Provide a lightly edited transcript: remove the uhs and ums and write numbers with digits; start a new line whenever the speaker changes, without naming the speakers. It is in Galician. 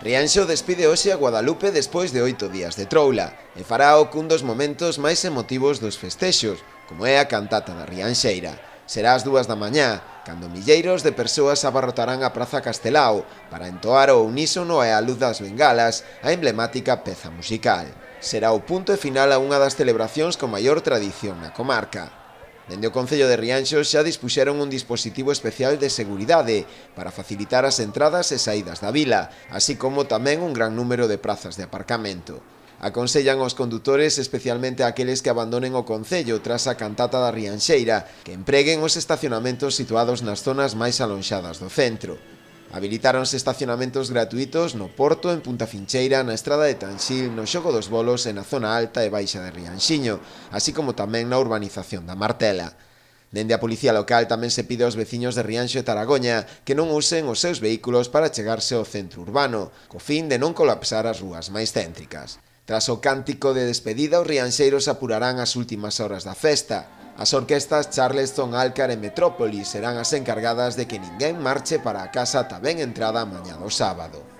Rianxo despide hoxe a Guadalupe despois de 8 días de troula e farao cun dos momentos máis emotivos dos festexos, como é a cantata da Rianxeira. Será ás 2 da mañá, cando milleiros de persoas abarrotarán a Praza Castelao para entoar ao unísono e á luz das bengalas a emblemática peza musical. Será o punto e final a unha das celebracións con maior tradición na comarca. Dende o Concello de Rianxo xa dispuxeron un dispositivo especial de seguridade para facilitar as entradas e saídas da vila, así como tamén un gran número de prazas de aparcamento. Aconsellan aos condutores, especialmente aqueles que abandonen o Concello tras a cantata da Rianxeira, que empreguen os estacionamentos situados nas zonas máis alonxadas do centro. Habilitáronse estacionamentos gratuitos no Porto, en Punta Fincheira, na Estrada de Tanxil, no Xogo dos Bolos e na zona alta e baixa de Rianxiño, así como tamén na urbanización da Martela. Dende a Policía Local tamén se pide aos veciños de Rianxo e Taragoña que non usen os seus vehículos para chegarse ao centro urbano, co fin de non colapsar as rúas máis céntricas. Tras o cántico de despedida, os rianxeiros apurarán as últimas horas da festa. As orquestas Charleston, Alcar e Metrópolis serán as encargadas de que ninguén marche para a casa ata ben entrada a mañá do sábado.